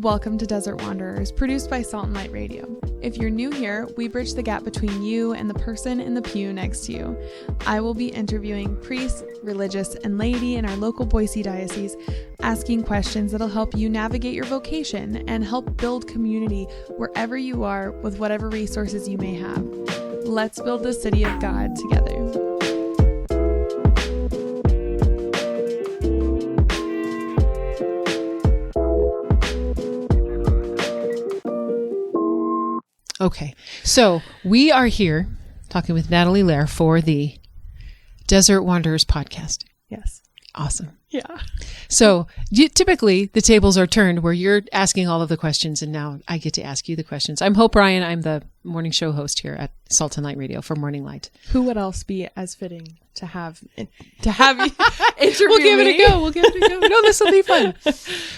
welcome to Desert Wanderers, produced by Salt and Light Radio. If you're new here, we bridge the gap between you and the person in the pew next to you. I will be interviewing priests, religious, and laity in our local Boise diocese, asking questions that'll help you navigate your vocation and help build community wherever you are with whatever resources you may have. Let's build the city of God together. Okay, so we are here talking with Natalie Lair for the Desert Wanderers podcast. Yes. Awesome. Yeah. So typically the tables are turned where you're asking all of the questions and now I get to ask you the questions. I'm Hope Ryan. I'm the morning show host here at Salt and Light Radio for Morning Light. Who would else be as fitting to have you interview We'll give me? it a go. We'll give it a go. No, this will be fun.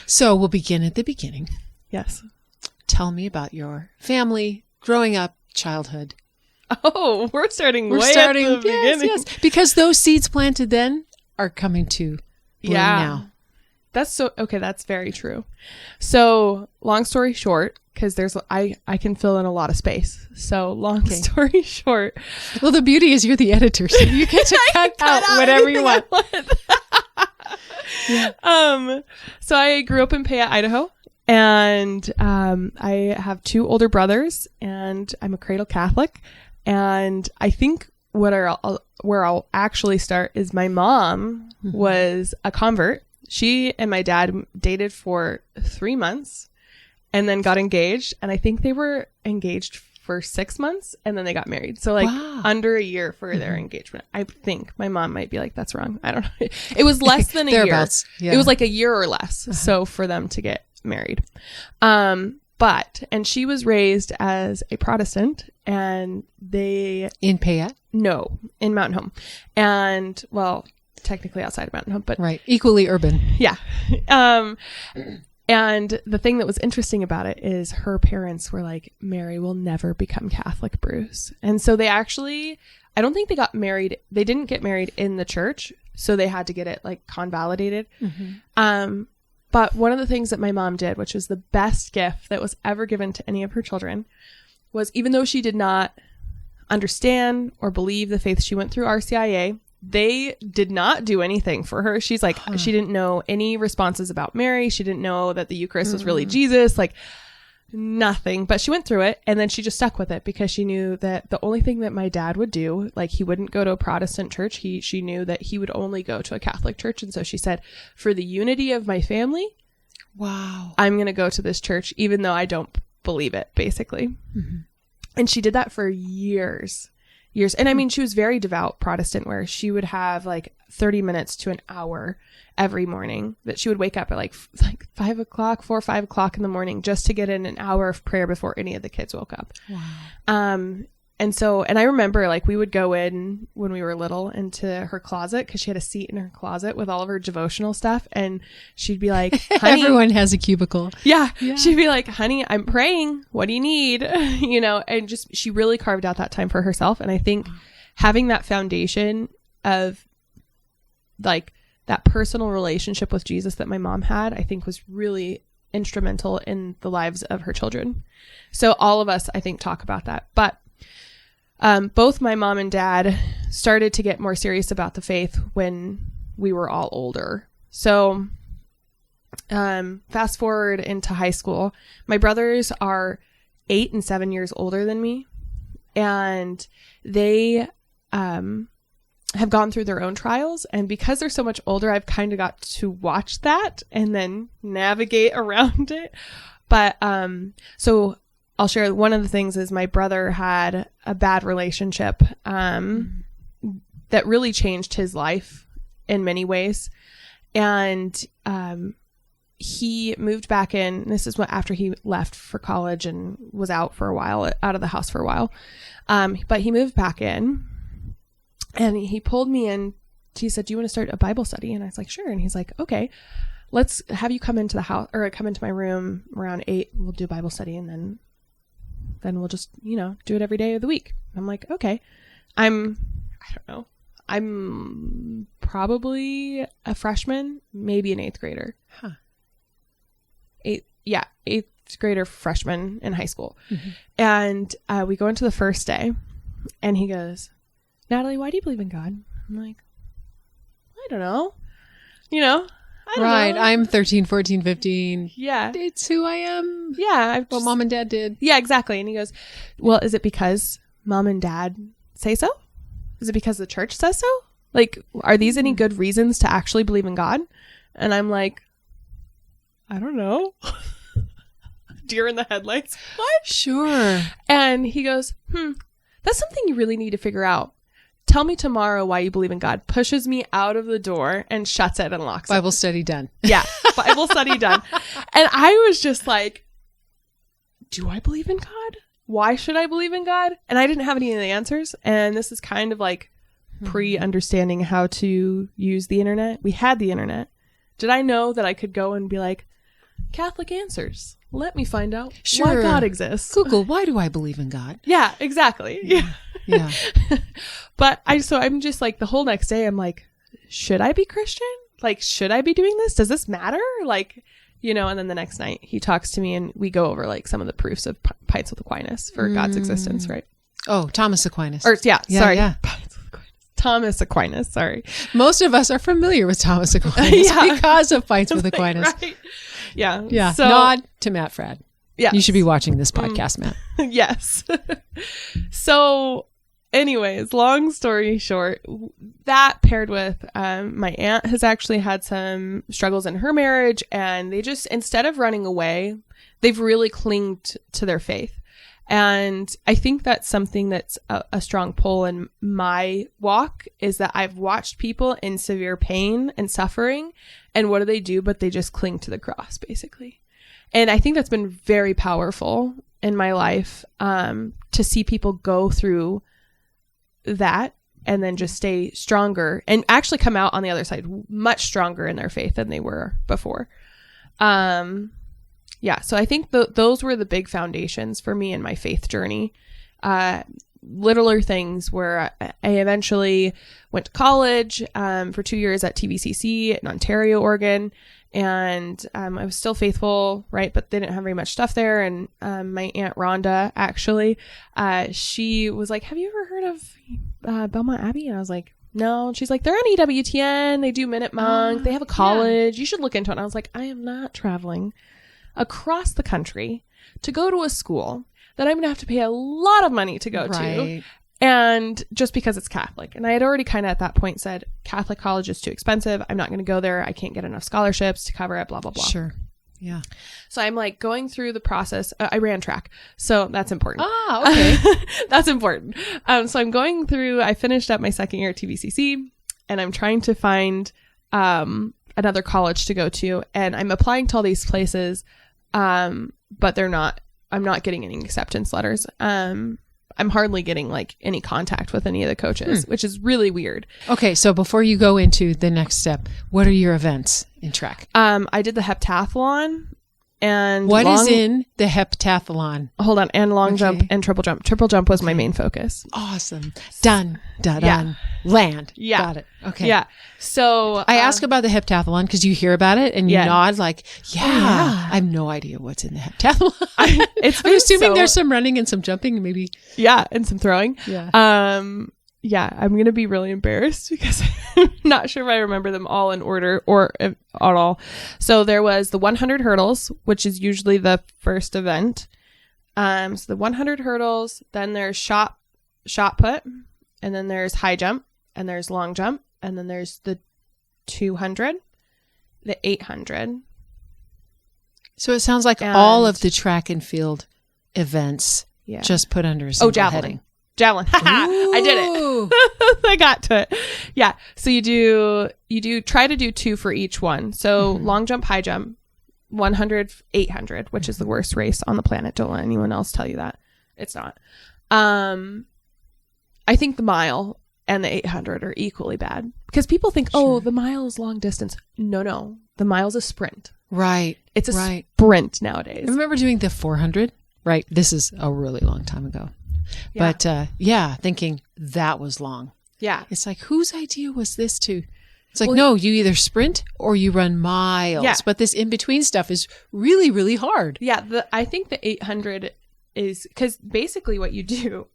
So we'll begin at the beginning. Yes. Tell me about your family, growing up, childhood. Oh, we're starting We're way starting, at the beginning. yes, because those seeds planted then are coming to bloom now. That's that's very true. So long story short, because I can fill in a lot of space. So long story short. Well, the beauty is you're the editor, so you get to cut out whatever you want. Yeah. So I grew up in Payette, Idaho. And I have two older brothers, and I'm a cradle Catholic. And I think where I'll actually start is my mom was a convert. She and my dad dated for 3 months and then got engaged. And I think they were engaged for 6 months and then they got married. So under a year for their engagement. I think my mom might be like, that's wrong. I don't know. It was less than a year. Yeah. It was like a year or less. So for them to get married. And she was raised as a Protestant and they... In Payette? No, in Mountain Home. And, well, technically outside of Mountain Home, but... Right. Equally urban. Yeah. And the thing that was interesting about it is her parents were like, Mary will never become Catholic, Bruce. And so they actually... I don't think they got married. They didn't get married in the church. So they had to get it like convalidated. But one of the things that my mom did, which was the best gift that was ever given to any of her children, was even though she did not understand or believe the faith she went through RCIA, they did not do anything for her. She's like, she didn't know any responses about Mary. She didn't know that the Eucharist was really Jesus, like nothing. But she went through it and then she just stuck with it because she knew that the only thing that my dad would do, like he wouldn't go to a Protestant church. She knew that he would only go to a Catholic church. And so she said, for the unity of my family, wow, I'm going to go to this church, even though I don't believe it, basically. And she did that for years. And I mean, she was very devout Protestant where she would have like 30 minutes to an hour every morning that she would wake up at like 4 or 5 o'clock in the morning just to get in an hour of prayer before any of the kids woke up. Wow. And I remember like we would go in when we were little into her closet because she had a seat in her closet with all of her devotional stuff. And she'd be like, honey, everyone has a cubicle. Yeah. She'd be like, honey, I'm praying. What do you need? And just, she really carved out that time for herself. And I think having that foundation of like that personal relationship with Jesus that my mom had, I think was really instrumental in the lives of her children. So all of us, I think, talk about that. But both my mom and dad started to get more serious about the faith when we were all older. So fast forward into high school, my brothers are 8 and 7 years older than me. And they have gone through their own trials. And because they're so much older, I've kind of got to watch that and then navigate around it. But so I'll share one of the things is my brother had a bad relationship that really changed his life in many ways. And he moved back in. This is after he left for college and was out for a while, out of the house for a while. But he moved back in and he pulled me in. He said, do you want to start a Bible study? And I was like, sure. And he's like, okay, let's have you come into the house or come into my room around 8. We'll do Bible study. And then we'll just, do it every day of the week. I'm like, okay. I don't know. I'm probably a freshman, maybe an 8th grader. 8th grader freshman in high school. And we go into the first day and he goes, Natalie, why do you believe in God? I'm like, I don't know. I don't know. I'm 13, 14, 15. Yeah. It's who I am. Yeah. What mom and dad did. Yeah, exactly. And he goes, well, is it because mom and dad say so? Is it because the church says so? Like, are these any good reasons to actually believe in God? And I'm like, I don't know. Deer in the headlights. What? Sure. And he goes, that's something you really need to figure out. Tell me tomorrow why you believe in God. Pushes me out of the door and shuts it and locks it. Bible study done. Yeah. Bible study done. And I was just like, do I believe in God? Why should I believe in God? And I didn't have any of the answers. And this is kind of like pre-understanding how to use the internet. We had the internet. Did I know that I could go and be like, Catholic answers? Let me find out why God exists. Google, why do I believe in God? Yeah, exactly. Yeah. But I'm just like, the whole next day, I'm like, should I be Christian? Like, should I be doing this? Does this matter? Like, and then the next night he talks to me and we go over like some of the proofs of Pints with Aquinas for God's existence, right? Oh, Thomas Aquinas. Or sorry. Yeah. Thomas Aquinas, sorry. Most of us are familiar with Thomas Aquinas because of Pints with Aquinas. Right. Yeah. Yeah. So, nod to Matt Fradd. Yeah. You should be watching this podcast, Matt. Yes. So anyways, long story short, that paired with my aunt has actually had some struggles in her marriage, and they just, instead of running away, they've really clinged to their faith. And I think that's something that's a strong pull in my walk, is that I've watched people in severe pain and suffering, and what do? But they just cling to the cross, basically. And I think that's been very powerful in my life, to see people go through that and then just stay stronger and actually come out on the other side much stronger in their faith than they were before. So I think those were the big foundations for me in my faith journey. Littler things where I eventually went to college for 2 years at TVCC in Ontario, Oregon. And I was still faithful, right? But they didn't have very much stuff there. And my Aunt Rhonda, actually, she was like, have you ever heard of Belmont Abbey? And I was like, no. And she's like, they're on EWTN. They do Minute Monk. They have a college. You should look into it. And I was like, I am not traveling across the country to go to a school that I'm going to have to pay a lot of money to go to. And just because it's Catholic. And I had already kind of at that point said, Catholic college is too expensive. I'm not going to go there. I can't get enough scholarships to cover it, blah, blah, blah. Sure. Yeah. So I'm like going through the process. I ran track. So that's important. Ah, okay. That's important. So I'm going through, I finished up my second year at TVCC, and I'm trying to find another college to go to. And I'm applying to all these places, but I'm not getting any acceptance letters. I'm hardly getting like any contact with any of the coaches, which is really weird. Okay. So before you go into the next step, what are your events in track? I did the heptathlon, and what is in the heptathlon? Hold on. And long jump and triple jump. Triple jump was my main focus. Awesome. Done. Land. Yeah. Got it. Okay. Yeah. So I ask about the heptathlon because you hear about it and you nod like, I have no idea what's in the heptathlon. I'm assuming there's some running and some jumping and maybe. Yeah. And some throwing. Yeah. I'm going to be really embarrassed because I'm not sure if I remember them all in order or at all. So there was the 100 hurdles, which is usually the first event. So the 100 hurdles, then there's shot put, and then there's high jump, and there's long jump, and then there's the 200, the 800. So it sounds like all of the track and field events just put under a single heading. Javelin. I did it. I got to it. Yeah. So you try to do 2 for each one. So long jump, high jump, 100, 800, which is the worst race on the planet. Don't let anyone else tell you that. It's not. I think the mile and the 800 are equally bad because people think, the mile is long distance. No. The mile's a sprint. Right. It's a sprint nowadays. I remember doing the 400. Right. This is a really long time ago. Yeah. But thinking that was long. Yeah. It's like, whose idea was this to It's like, no, you either sprint or you run miles. Yeah. But this in-between stuff is really, really hard. Yeah, I think the 800 is, because basically what you do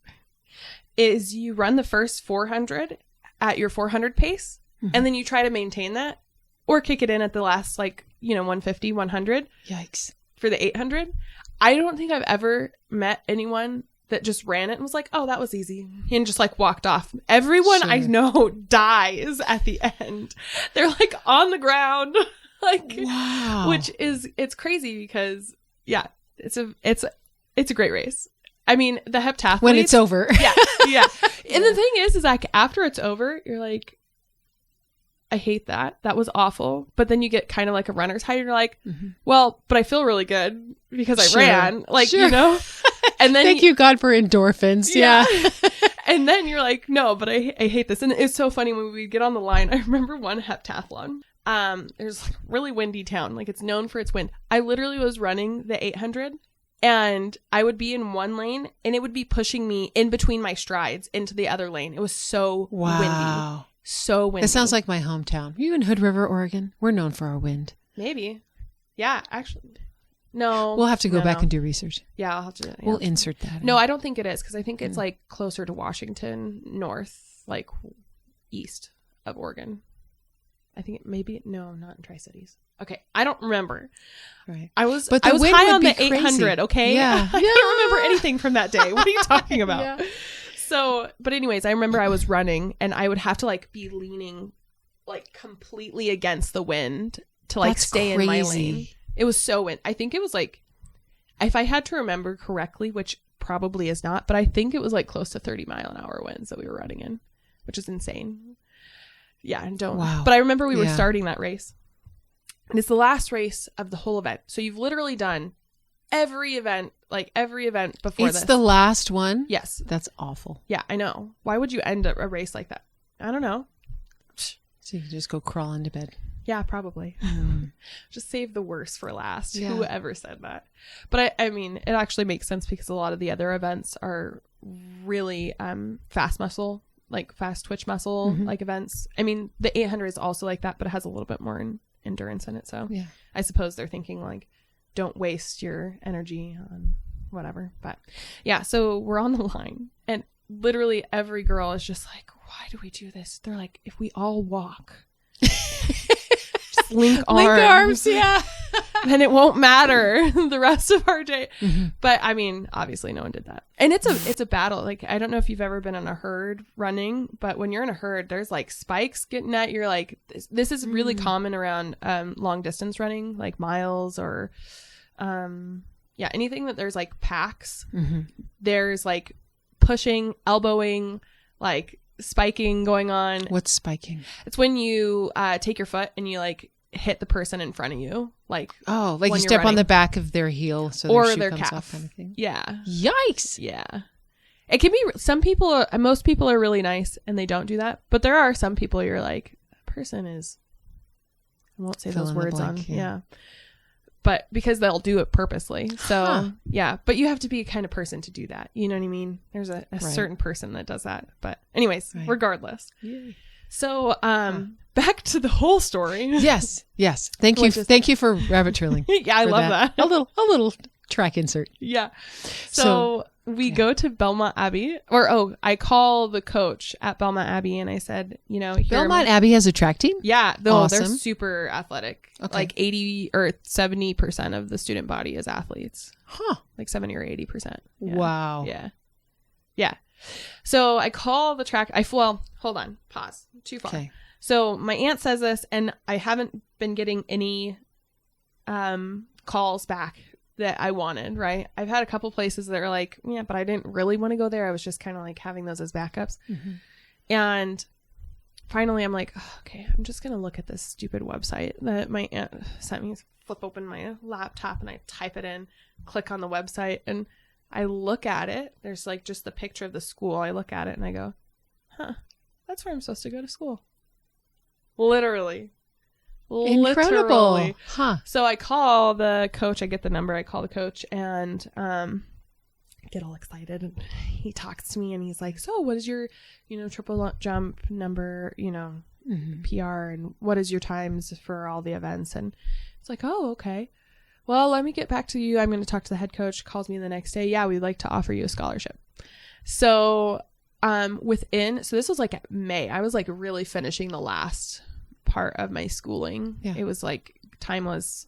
is you run the first 400 at your 400 pace, and then you try to maintain that or kick it in at the last, 150, 100. Yikes. For the 800. I don't think I've ever met anyone that just ran it and was like, oh, that was easy, and just walked off. Everyone I know dies at the end. They're on the ground, wow. which is, it's crazy because it's a great race. I mean, the heptathlete, when it's over. yeah. And the thing is after it's over, you're like, I hate that. That was awful. But then you get kind of like a runner's high. You're like, well, but I feel really good because I ran. And then thank you, God, for endorphins. Yeah. And then you're like, no, but I hate this. And it's so funny when we get on the line. I remember one heptathlon. There's really windy town. It's known for its wind. I literally was running the 800 and I would be in one lane and it would be pushing me in between my strides into the other lane. It was so windy. So windy. It sounds like my hometown. Are you in Hood River, Oregon? We're known for our wind. Maybe. Yeah, actually. No. We'll have to go back and do research. Yeah, I'll have to. We'll insert that. No, I don't think it is because I think it's closer to Washington, north, east of Oregon. I think it maybe, no, not in Tri-Cities. Okay, I don't remember. Right. I was high on the 800, okay? Yeah. I don't remember anything from that day. What are you talking about? Yeah. So, but anyways, I remember I was running and I would have to be leaning completely against the wind to stay in my lane. It was so windy. I think it was if I had to remember correctly, which probably is not, but I think it was close to 30-mile-an-hour winds that we were running in, which is insane. Yeah, and wow. But I remember we were starting that race. And it's the last race of the whole event. So you've literally done every event before this. It's the last one? Yes. That's awful. Yeah, I know. Why would you end a race like that? I don't know. So you can just go crawl into bed. Yeah, probably. Just save the worst for last. Yeah. Whoever said that. But I mean, it actually makes sense because a lot of the other events are really fast muscle, fast twitch muscle, events. I mean, the 800 is also like that, but it has a little bit more endurance in it. So yeah, I suppose they're thinking don't waste your energy on whatever. But yeah, so we're on the line and literally every girl is just like, why do we do this? They're like, if we all walk, just link arms, yeah, then it won't matter the rest of our day. But I mean, obviously no one did that. And it's a battle. I don't know if you've ever been in a herd running, but when you're in a herd, there's spikes getting at you're this is really common around long distance running, miles or anything that there's packs. There's pushing, elbowing, spiking going on. What's spiking? It's when you take your foot and you hit the person in front of you, you step on the back of their heel so or their, their shoe calf comes off kind of thing. Yeah. Yikes. Yeah. It can be most people are really nice and they don't do that, but there are some people you're person is, I won't say those words on. Yeah. But because they'll do it purposely. So yeah, but you have to be a kind of person to do that. You know what I mean? There's a certain person that does that. But anyways, regardless. Yay. So back to the whole story. Yes. Thank you. Thank you for rabbit trailing. Yeah, I love that. A little track insert. Yeah. So we go to Belmont Abbey, I call the coach at Belmont Abbey and I said, Belmont Abbey has a track team? Yeah. Awesome. They're super athletic. Okay. 80 or 70% of the student body is athletes. 70 or 80%. Yeah. Wow. Yeah. Yeah. So I call the track. Hold on. Pause. Too far. Okay. So my aunt says this and I haven't been getting any calls back that I wanted, right? I've had a couple places that are yeah, but I didn't really want to go there. I was just kind of having those as backups. And finally I'm okay, I'm just going to look at this stupid website that my aunt sent me. Flip open my laptop and I type it in, click on the website and I look at it. There's just the picture of the school. I look at it and I go, that's where I'm supposed to go to school. Literally. Incredible. So I call the coach. I get the number. I call the coach and get all excited. And he talks to me and he's like, so what is your, triple jump number, PR and what is your times for all the events. And it's like, oh, okay. Well, let me get back to you. I'm going to talk to the head coach. Calls me the next day. Yeah, we'd like to offer you a scholarship. So so this was like May. I was like really finishing the last part of my schooling. Yeah. It was like time was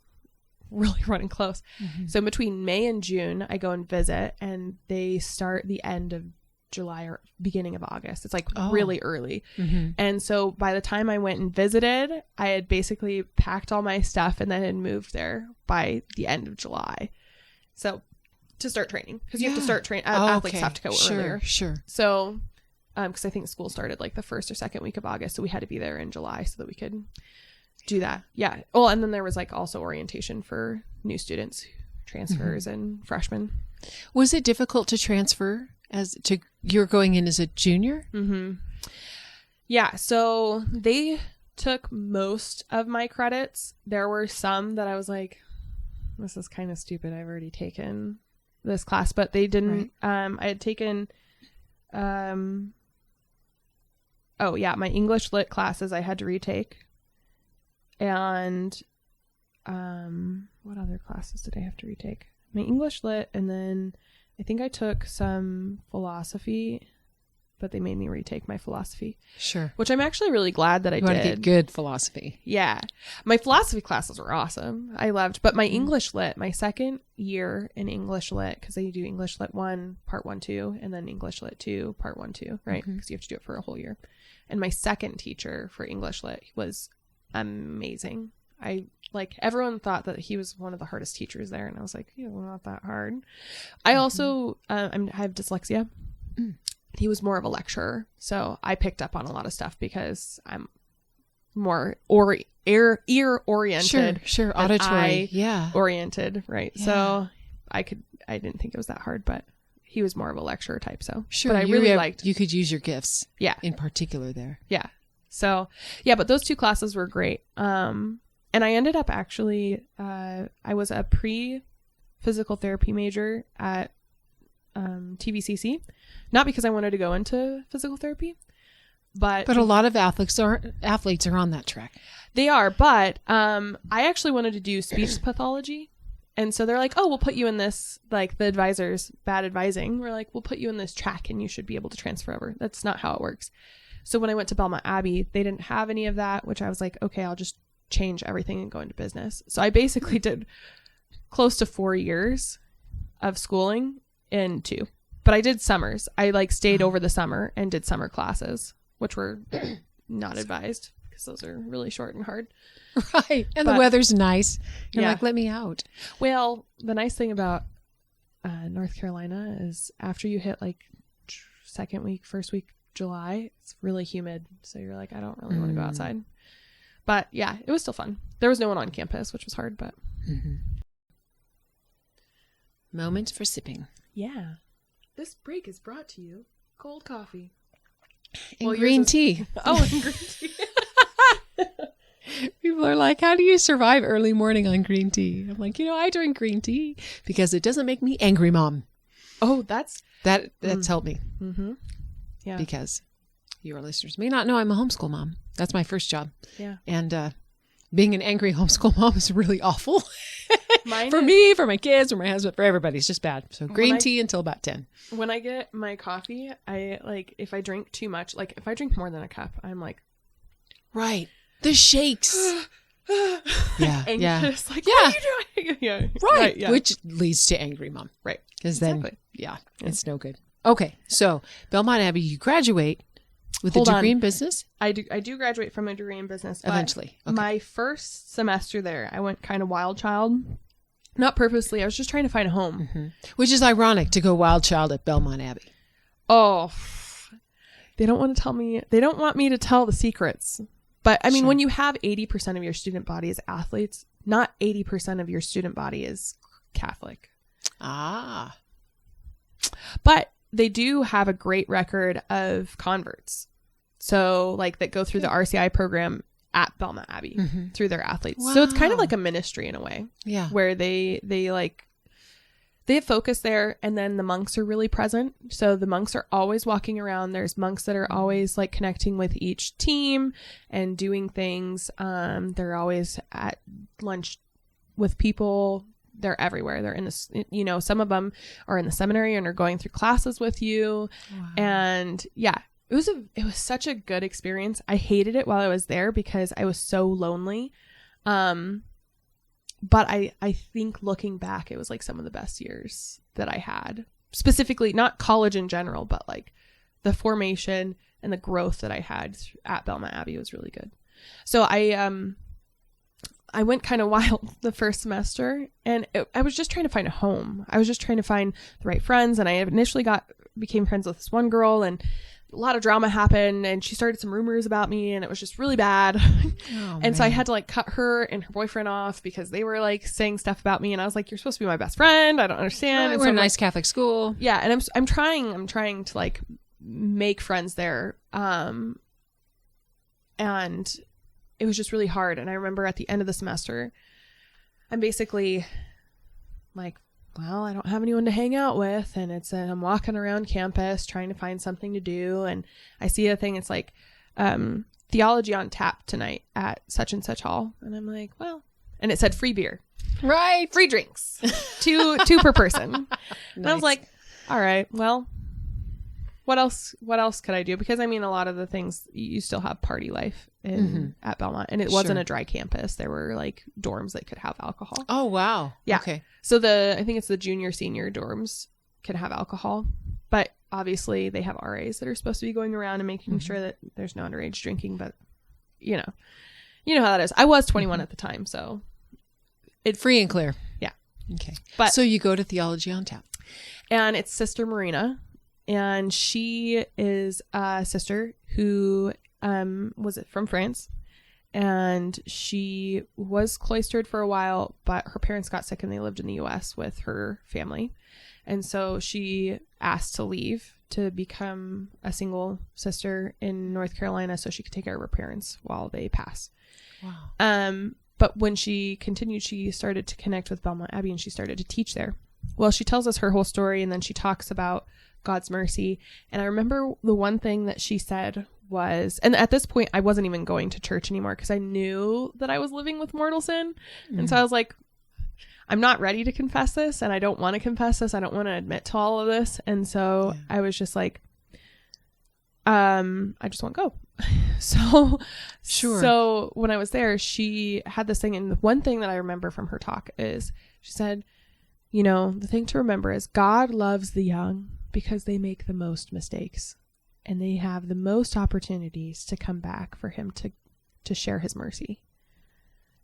really running close. So between May and June, I go and visit, and they start the end of July or beginning of August. It's like really early. And so by the time I went and visited, I had basically packed all my stuff and then had moved there by the end of July. So to start training, because you have to start training. Athletes have to go earlier. Sure. So, because I think school started like the first or second week of August, so we had to be there in July so that we could do that. Yeah. Well, and then there was like also orientation for new students, transfers, and freshmen. Was it difficult to transfer you're going in as a junior? Yeah. So they took most of my credits. There were some that I was like, this is kind of stupid. I've already taken this class, but they didn't. Right. I had taken, my English lit classes I had to retake. And, what other classes did I have to retake? My English lit, and then I think I took some philosophy, but they made me retake my philosophy. Sure. Which I'm actually really glad that I did. You want to get good philosophy. Yeah. My philosophy classes were awesome. I loved, but my English lit, my second year in English lit, because I do English lit 1, part 1, 2, and then English lit 2, part 1, 2, right? Because you have to do it for a whole year. And my second teacher for English lit was amazing. Everyone thought that he was one of the hardest teachers there, and I was like, not that hard. I also I have dyslexia. He was more of a lecturer, so I picked up on a lot of stuff because I'm more ear oriented. Sure, auditory, oriented, right? Yeah. So I didn't think it was that hard, but he was more of a lecturer type. So sure, but I really liked. You could use your gifts, in particular there. Yeah. So but those two classes were great. And I ended up actually, I was a pre-physical therapy major at TVCC, not because I wanted to go into physical therapy, but a lot of athletes are on that track. They are, but I actually wanted to do speech pathology. And so they're like, oh, we'll put you in this, like the advisors, bad advising. We're like, we'll put you in this track and you should be able to transfer over. That's not how it works. So when I went to Belmont Abbey, they didn't have any of that, which I was like, okay, I'll just change everything and go into business. So I basically did close to 4 years of schooling in 2, but I did summers. I stayed over the summer and did summer classes, which were not advised because those are really short and hard. Right. And the weather's nice. You're like, let me out. Well, the nice thing about North Carolina is after you hit second week, first week, July, it's really humid. So you're like, I don't really want to go outside. But yeah, it was still fun. There was no one on campus, which was hard, but. Moment for sipping. Yeah. This break is brought to you cold coffee. And green tea. And green tea. People are like, how do you survive early morning on green tea? I'm like, I drink green tea because it doesn't make me angry, Mom. Oh, that's helped me. Yeah. Because your listeners may not know I'm a homeschool mom. That's my first job. Yeah. And being an angry homeschool mom is really awful. For me, for my kids, for my husband, for everybody. It's just bad. So green tea until about 10. When I get my coffee, if I drink too much, if I drink more than a cup, I'm like. Right. The shakes. Anxious. What are you doing? Yeah. Right. Yeah. Which leads to angry mom. Right. Because then, it's no good. Okay. So Belmont Abbey, you graduate with a degree in business? I do graduate from a degree in business. Eventually. Okay. My first semester there, I went kind of wild child. Not purposely. I was just trying to find a home. Which is ironic to go wild child at Belmont Abbey. Oh, they don't want to tell me. They don't want me to tell the secrets. But I mean, when you have 80% of your student body as athletes, not 80% of your student body is Catholic. Ah. But they do have a great record of converts. So that go through the RCI program at Belmont Abbey through their athletes. Wow. So it's kind of like a ministry in a way. Yeah. Where they they have focus there, and then the monks are really present. So the monks are always walking around. There's monks that are always like connecting with each team and doing things. They're always at lunch with people. They're everywhere. They're in this, you know, some of them are in the seminary and are going through classes with you. Wow. And yeah, it was such a good experience. I hated it while I was there because I was so lonely. But I think looking back, it was like some of the best years that I had, specifically not college in general, but like the formation and the growth that I had at Belmont Abbey was really good. So I went kind of wild the first semester, and I was just trying to find a home. I was just trying to find the right friends. And I initially became friends with this one girl, and a lot of drama happened, and she started some rumors about me, and it was just really bad. Oh, and so I had to like cut her and her boyfriend off because they were like saying stuff about me, and I was like, you're supposed to be my best friend. I don't understand. We're so a nice Catholic school. Yeah. And I'm trying to like make friends there. And it was just really hard. And I remember at the end of the semester, I'm basically like, well, I don't have anyone to hang out with, and I'm walking around campus trying to find something to do, and I see a thing. It's like theology on tap tonight at such and such hall, and I'm like, well, and it said free beer, right? Free drinks, two per person. Nice. And I was like, all right, well, what else could I do? Because I mean, a lot of the things, you still have party life at Belmont, and it wasn't a dry campus. There were like dorms that could have alcohol. Oh, wow. Yeah. Okay. So I think it's the junior, senior dorms can have alcohol, but obviously they have RAs that are supposed to be going around and making sure that there's no underage drinking, but you know how that is. I was 21 at the time, so free and clear. Yeah. Okay. But so you go to theology on tap, and it's Sister Marina. And she is a sister who was from France, and she was cloistered for a while, but her parents got sick and they lived in the U.S. with her family. And so she asked to leave to become a single sister in North Carolina so she could take care of her parents while they pass. Wow. But when she continued, she started to connect with Belmont Abbey, and she started to teach there. Well, she tells us her whole story, and then she talks about God's mercy. And I remember the one thing that she said was, and at this point I wasn't even going to church anymore because I knew that I was living with mortal sin. And so I was like, I'm not ready to confess this, and I don't want to confess this. I don't want to admit to all of this. And so I was just like, I just won't go. So sure. So when I was there, she had this thing, and the one thing that I remember from her talk is she said, you know, the thing to remember is God loves the young because they make the most mistakes, and they have the most opportunities to come back for him to share his mercy.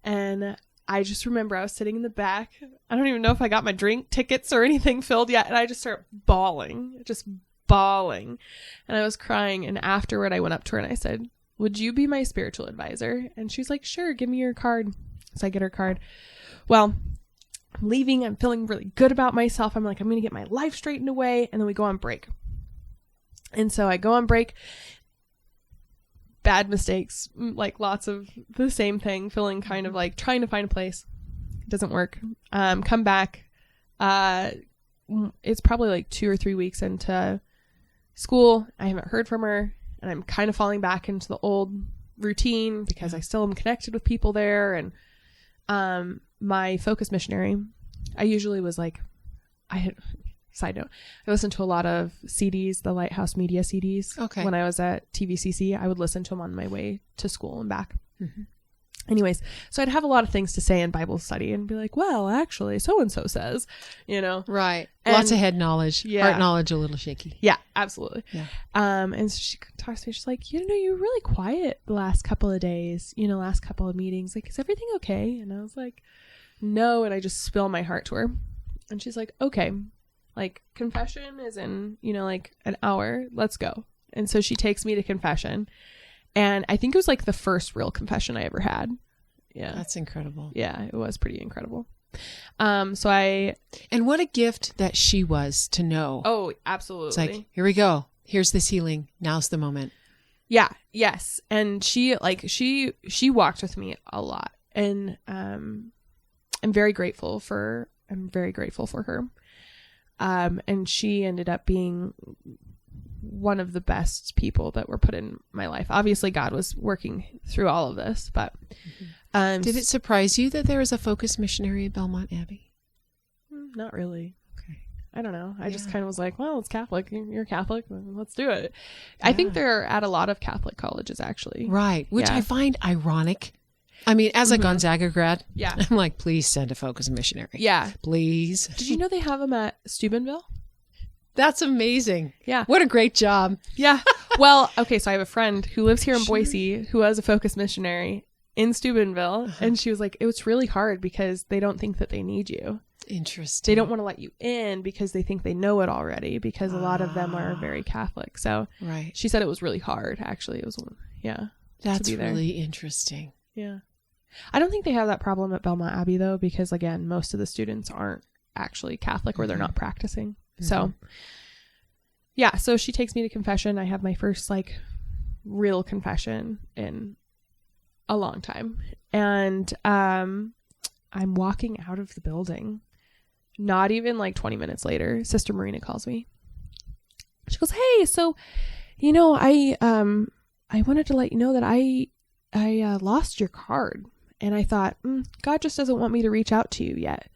And I just remember I was sitting in the back. I don't even know if I got my drink tickets or anything filled yet. And I just started bawling. And I was crying. And afterward, I went up to her and I said, would you be my spiritual advisor? And she's like, sure, give me your card. So I get her card. Well, I'm leaving. I'm feeling really good about myself. I'm like, I'm going to get my life straightened away. And then we go on break. And so I go on break. Bad mistakes, like lots of the same thing, feeling kind of like trying to find a place. It doesn't work. Come back. It's probably like 2 or 3 weeks into school. I haven't heard from her, and I'm kind of falling back into the old routine because I still am connected with people there. And my focus missionary, I usually was like, side note, I listened to a lot of CDs, the Lighthouse Media CDs. Okay. When I was at TVCC, I would listen to them on my way to school and back. Mm-hmm. Anyways, so I'd have a lot of things to say in Bible study and be like, well, actually, so-and-so says, you know. Right. Lots of head knowledge. Yeah. Heart knowledge a little shaky. Yeah, absolutely. Yeah. And so she talks to me. She's like, you know, you're really quiet the last couple of days, last couple of meetings. Like, is everything okay? And I was like, no. And I just spill my heart to her. And she's like, okay. Like, confession is in, like an hour. Let's go. And so she takes me to confession. And I think it was like the first real confession I ever had. Yeah. That's incredible. Yeah, it was pretty incredible. And what a gift that she was to know. Oh, absolutely. It's like, here we go. Here's this healing. Now's the moment. Yeah. Yes. And she walked with me a lot. And I'm very grateful for her. And she ended up being one of the best people that were put in my life. Obviously, God was working through all of this, but did it surprise you that there was a focus missionary at Belmont Abbey? Not really. Okay. I don't know. I just kind of was like, well, it's Catholic. You're Catholic. Let's do it. Yeah. I think they're at a lot of Catholic colleges, actually. Right. Which I find ironic. I mean, as a Gonzaga grad, I'm like, please send a focus missionary. Yeah. Please. Did you know they have them at Steubenville? That's amazing. Yeah. What a great job. Yeah. Well, okay. So I have a friend who lives here in Boise who was a focus missionary in Steubenville. And she was like, it was really hard because they don't think that they need you. Interesting. They don't want to let you in because they think they know it already, because a lot of them are very Catholic. So she said it was really hard, actually. It was, That's really interesting. Yeah. I don't think they have that problem at Belmont Abbey, though, because, again, most of the students aren't actually Catholic or they're not practicing. So, so she takes me to confession. I have my first, real confession in a long time. And I'm walking out of the building. Not even 20 minutes later, Sister Marina calls me. She goes, hey, so, I wanted to let you know that I lost your card. And I thought, God just doesn't want me to reach out to you yet.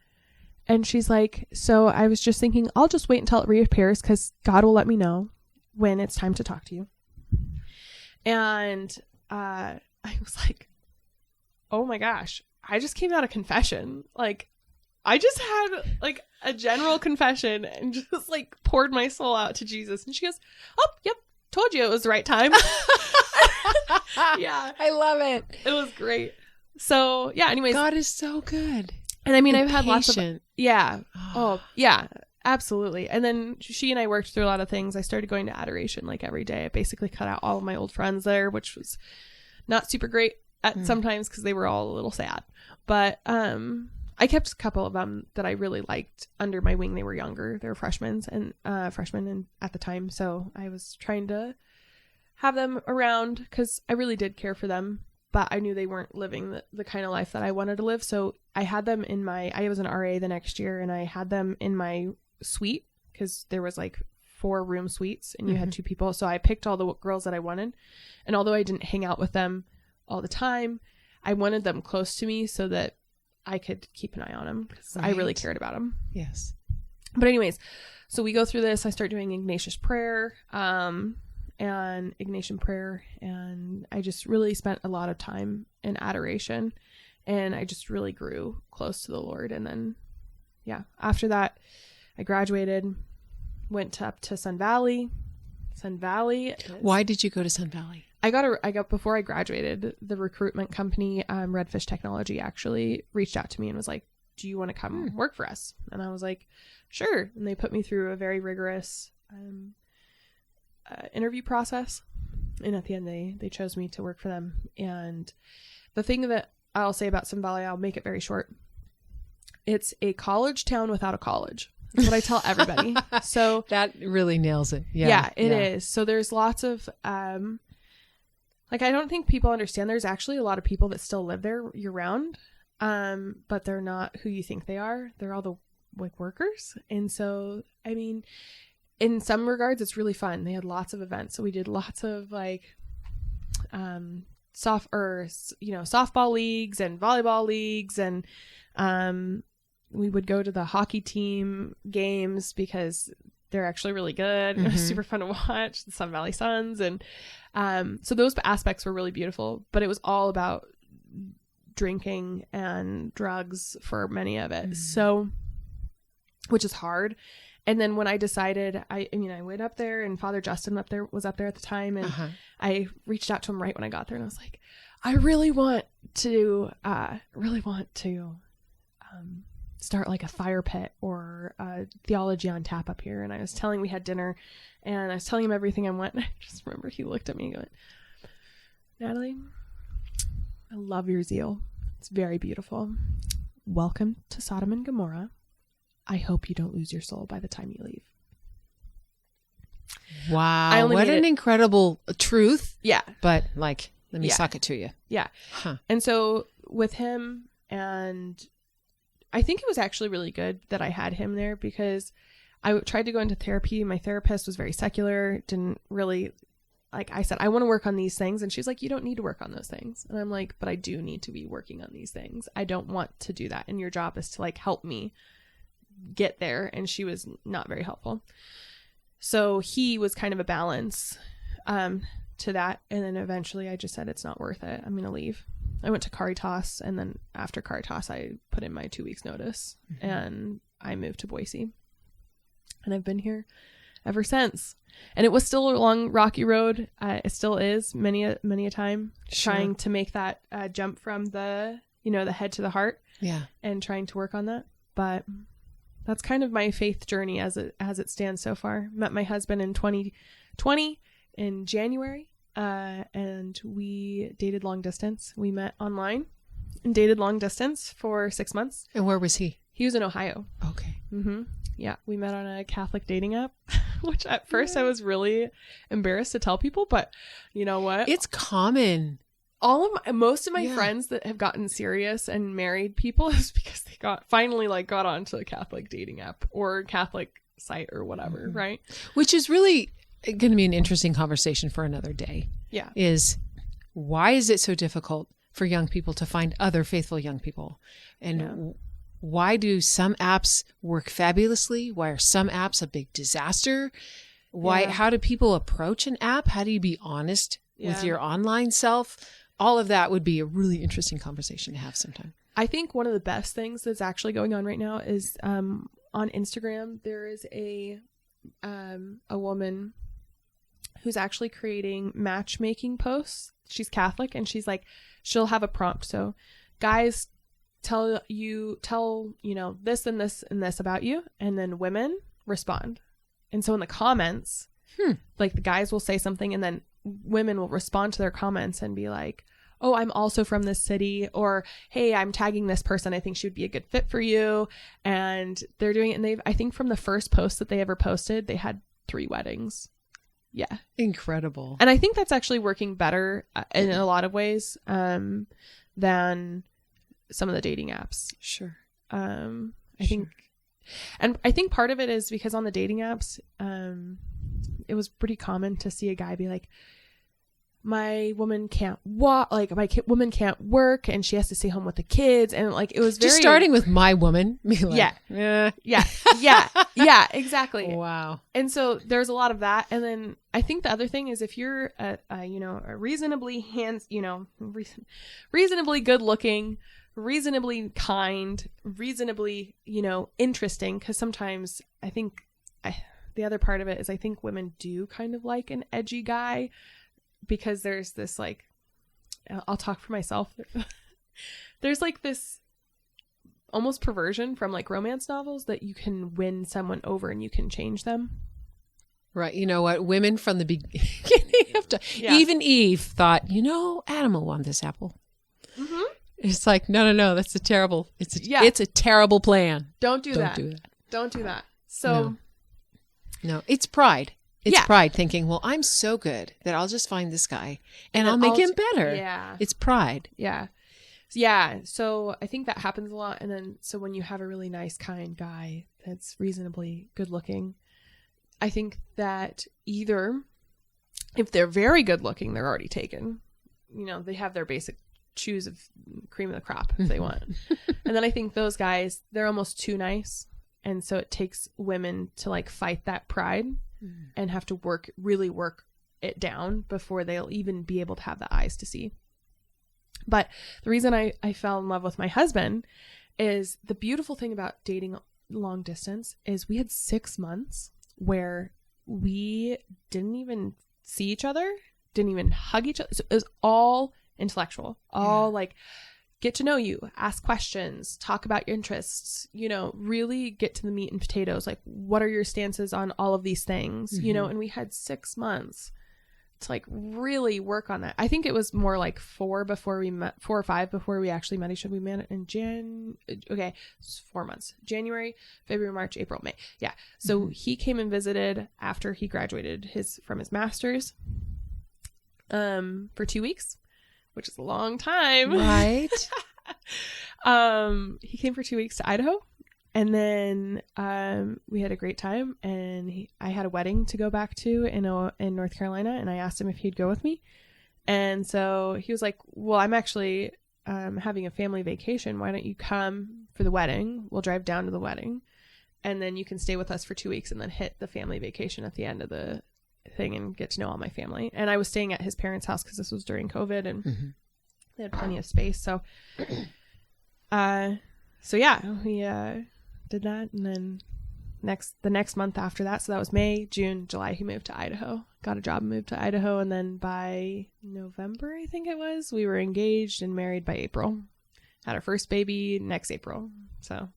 And she's like, so I was just thinking, I'll just wait until it reappears because God will let me know when it's time to talk to you. And I was like, oh my gosh, I just came out of confession. I just had a general confession and just poured my soul out to Jesus. And she goes, oh, yep, told you it was the right time. Yeah. I love it. It was great. So yeah, anyways. God is so good. And I mean, I've had lots of, oh yeah, absolutely. And then she and I worked through a lot of things. I started going to adoration every day. I basically cut out all of my old friends there, which was not super great at sometimes because they were all a little sad. But I kept a couple of them that I really liked under my wing. They were younger. They were freshmen at the time. So I was trying to have them around because I really did care for them. But I knew they weren't living the kind of life that I wanted to live. So I had them I was an RA the next year, and I had them in my suite because there was 4-room suites and you had 2 people. So I picked all the girls that I wanted. And although I didn't hang out with them all the time, I wanted them close to me so that I could keep an eye on them because I really cared about them. Yes. But anyways, so we go through this. I start doing Ignatius prayer. And Ignatian prayer, and I just really spent a lot of time in adoration, and I just really grew close to the Lord. And then after that I graduated, went up to Sun Valley. Why did you go to Sun Valley? I got before I graduated, the recruitment company Redfish Technology actually reached out to me and was like, do you want to come work for us? And I was like, sure. And they put me through a very rigorous interview process, and at the end they chose me to work for them. And the thing that I'll say about Sun Valley, I'll make it very short, it's a college town without a college. That's what I tell everybody. So that really nails it. It is. So there's lots of I don't think people understand there's actually a lot of people that still live there year round, but they're not who you think they are. They're all the workers. And so I mean, in some regards, it's really fun. They had lots of events. So we did lots of softball leagues and volleyball leagues. And we would go to the hockey team games because they're actually really good. It was super fun to watch, the Sun Valley Suns. And so those aspects were really beautiful. But it was all about drinking and drugs for many of it. So, which is hard. And then when I decided, I went up there, and Father Justin was up there at the time, and I reached out to him right when I got there, and I was like, I really want to start a fire pit or theology on tap up here. And I was telling, we had dinner, and I was telling him everything I want. And I just remember he looked at me and going, Natalie, I love your zeal. It's very beautiful. Welcome to Sodom and Gomorrah. I hope you don't lose your soul by the time you leave. Wow. What an incredible truth. Yeah. But let me suck it to you. Yeah. Huh. And so with him, and I think it was actually really good that I had him there because I tried to go into therapy. My therapist was very secular, didn't really, like I said, I want to work on these things. And she's like, you don't need to work on those things. And I'm like, but I do need to be working on these things. I don't want to do that. And your job is to like help me get there. And she was not very helpful. So he was kind of a balance to that. And then eventually I just said, it's not worth it. I'm going to leave. I went to Caritas, and then after Caritas, I put in my 2 weeks notice, and I moved to Boise, and I've been here ever since. And it was still a long, rocky road. It still is many a time, trying to make that jump from the head to the heart. Yeah. And trying to work on that. But that's kind of my faith journey as it stands so far. Met my husband in 2020 in January, and we dated long distance. We met online and dated long distance for 6 months. And where was he? He was in Ohio. Okay. Mm-hmm. Yeah, we met on a Catholic dating app, which at first I was really embarrassed to tell people, but you know what? It's common. Most of my friends that have gotten serious and married people is because they finally got onto a Catholic dating app or Catholic site or whatever, right? Which is really going to be an interesting conversation for another day. Yeah. Is why is it so difficult for young people to find other faithful young people? And why do some apps work fabulously? Why are some apps a big disaster? How do people approach an app? How do you be honest with your online self? All of that would be a really interesting conversation to have sometime. I think one of the best things that's actually going on right now is on Instagram, there is a woman who's actually creating matchmaking posts. She's Catholic, and she'll have a prompt. So guys, tell this and this and this about you, and then women respond. And so in the comments, the guys will say something, and then women will respond to their comments and be like, oh, I'm also from this city, or hey, I'm tagging this person, I think she would be a good fit for you. And they're doing it, and I think from the first post that they ever posted, they had 3 weddings. Yeah. Incredible. And I think that's actually working better in a lot of ways than some of the dating apps. Sure. I think part of it is because on the dating apps, it was pretty common to see a guy be like, my woman can't walk, woman can't work, and she has to stay home with the kids. And it was just starting with my woman. Yeah, exactly. Wow. And so there's a lot of that. And then I think the other thing is if you're a reasonably reasonably good looking, reasonably kind, reasonably, interesting, because sometimes I think the other part of it is I think women do kind of like an edgy guy, because there's this I'll talk for myself. There's this almost perversion from romance novels that you can win someone over and you can change them. Right. You know what? Women from the beginning even Eve thought, Adam will want this apple. Mm-hmm. It's no, that's a terrible, it's a terrible plan. Don't do that. Don't do that. So no, it's pride. It's pride thinking, well, I'm so good that I'll just find this guy and I'll make him better. Yeah. It's pride. Yeah. Yeah. So I think that happens a lot. And then, so when you have a really nice, kind guy that's reasonably good looking, I think that either if they're very good looking, they're already taken. They have their basic choose of cream of the crop if they want. And then I think those guys, they're almost too nice. And so it takes women to fight that pride and have to really work it down before they'll even be able to have the eyes to see. But the reason I fell in love with my husband is the beautiful thing about dating long distance is we had 6 months where we didn't even see each other, didn't even hug each other. So it was all intellectual, all get to know you, ask questions, talk about your interests, really get to the meat and potatoes. What are your stances on all of these things, and we had 6 months to really work on that. I think it was more 4 or 5 before we actually met each other. We met in it's 4 months, January, February, March, April, May. Yeah. So he came and visited after he graduated from his master's, for 2 weeks. Which is a long time. Right. He came for 2 weeks to Idaho. And then we had a great time, and I had a wedding to go back to in North Carolina, and I asked him if he'd go with me. And so he was like, well, I'm actually having a family vacation. Why don't you come for the wedding? We'll drive down to the wedding, and then you can stay with us for 2 weeks and then hit the family vacation at the end of the thing and get to know all my family. And I was staying at his parents' house because this was during COVID, and they had plenty of space. So, yeah, we did that. And then the next month after that, so that was May, June, July, he moved to Idaho, got a job and moved to Idaho. And then by November, I think it was, we were engaged and married by April. Had our first baby next April. So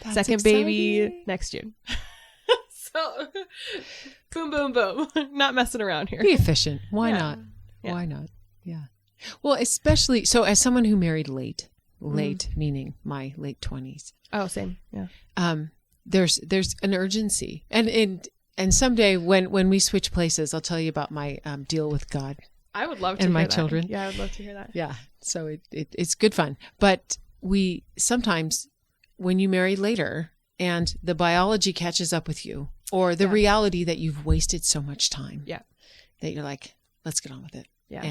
that's second exciting. Baby next June. So boom, boom, boom. Not messing around here. Be efficient. Why not? Yeah. Why not? Yeah. Well, especially, so as someone who married late, meaning my late 20s. Oh, same. Yeah. There's an urgency. And someday when we switch places, I'll tell you about my deal with God. I would love to and hear my that. children. Yeah, I would love to hear that. Yeah. So it's good fun. But we sometimes, when you marry later and the biology catches up with you, or the reality that you've wasted so much time, that you're like, let's get on with it. Yeah.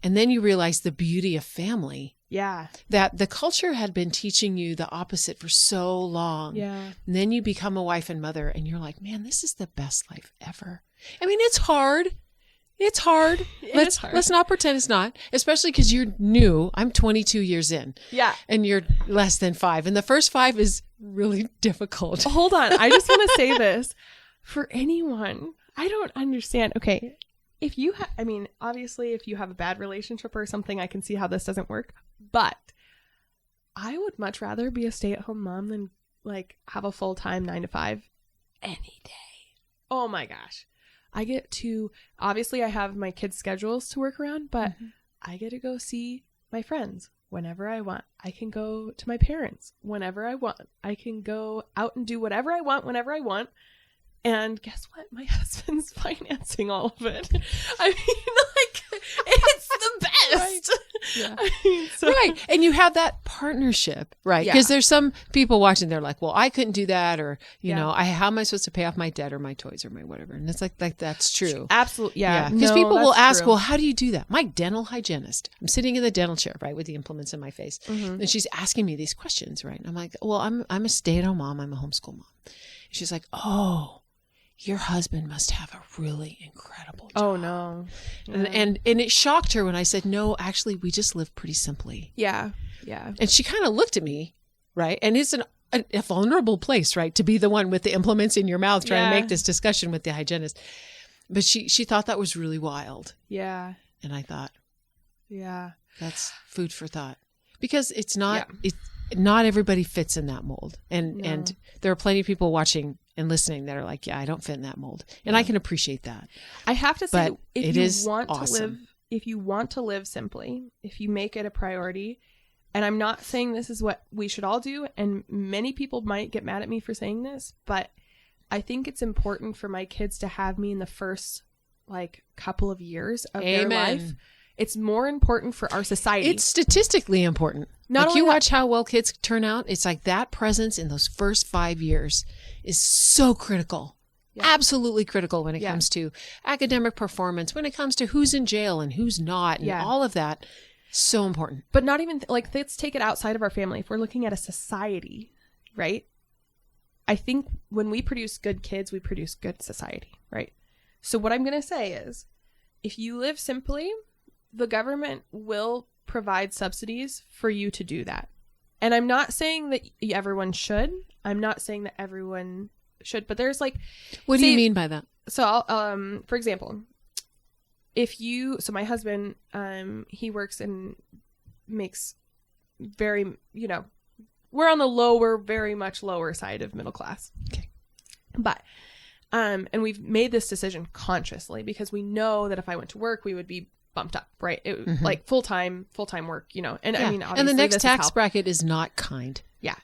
And then you realize the beauty of family. Yeah. That the culture had been teaching you the opposite for so long. Yeah. And then you become a wife and mother and you're like, man, this is the best life ever. I mean, it's hard. It's hard. Let's not pretend it's not, especially because you're new. I'm 22 years in. Yeah. And you're less than 5. And the first 5 is really difficult. Hold on. I just want to say this for anyone. I don't understand. Okay. If you obviously if you have a bad relationship or something, I can see how this doesn't work, but I would much rather be a stay-at-home mom than like have a full-time 9 to 5 any day. Oh my gosh. I get to, obviously I have my kids' schedules to work around, but I get to go see my friends whenever I want. I can go to my parents whenever I want. I can go out and do whatever I want whenever I want. And guess what? My husband's financing all of it. I mean, like, it's the best. Right. Yeah. Right. And you have that partnership, right? Yeah. Because there's some people watching, they're like, well, I couldn't do that. Or, you know, how am I supposed to pay off my debt or my toys or my whatever? And it's like that's true. Absolutely. Yeah. Because people will ask, well, how do you do that? My dental hygienist, I'm sitting in the dental chair, right, with the implements in my face. And she's asking me these questions, right? And I'm like, well, I'm a stay-at-home mom. I'm a homeschool mom. And she's like, oh, your husband must have a really incredible job. Oh, no. Yeah. And it shocked her when I said, no, actually, we just live pretty simply. Yeah. Yeah. And she kind of looked at me, right? And it's a vulnerable place, right? To be the one with the implements in your mouth trying to make this discussion with the hygienist. But she thought that was really wild. Yeah. And I thought, yeah, that's food for thought. Because it's not, not everybody fits in that mold. And there are plenty of people watching and listening that are like, yeah, I don't fit in that mold. And I can appreciate that. I have to say, but if you want to live simply, if you make it a priority, and I'm not saying this is what we should all do, and many people might get mad at me for saying this, but I think it's important for my kids to have me in the first like couple of years of their life. It's more important for our society. It's statistically important. Not like you watch how well kids turn out. It's like that presence in those first 5 years is so critical. Yeah. Absolutely critical when it comes to academic performance, when it comes to who's in jail and who's not, and all of that. So important. But not even like, let's take it outside of our family. If we're looking at a society, right? I think when we produce good kids, we produce good society, right? So what I'm going to say is, if you live simply, the government will provide subsidies for you to do that. And I'm not saying that everyone should. I'm not saying that everyone should, but there's like... What do you mean by that? So, I'll, for example, so my husband, he works and makes very, we're on the very much lower side of middle class. Okay. But, and we've made this decision consciously because we know that if I went to work, we would be bumped up, right? It, like full-time work, and I mean, obviously and the next tax bracket is not kind. Yeah.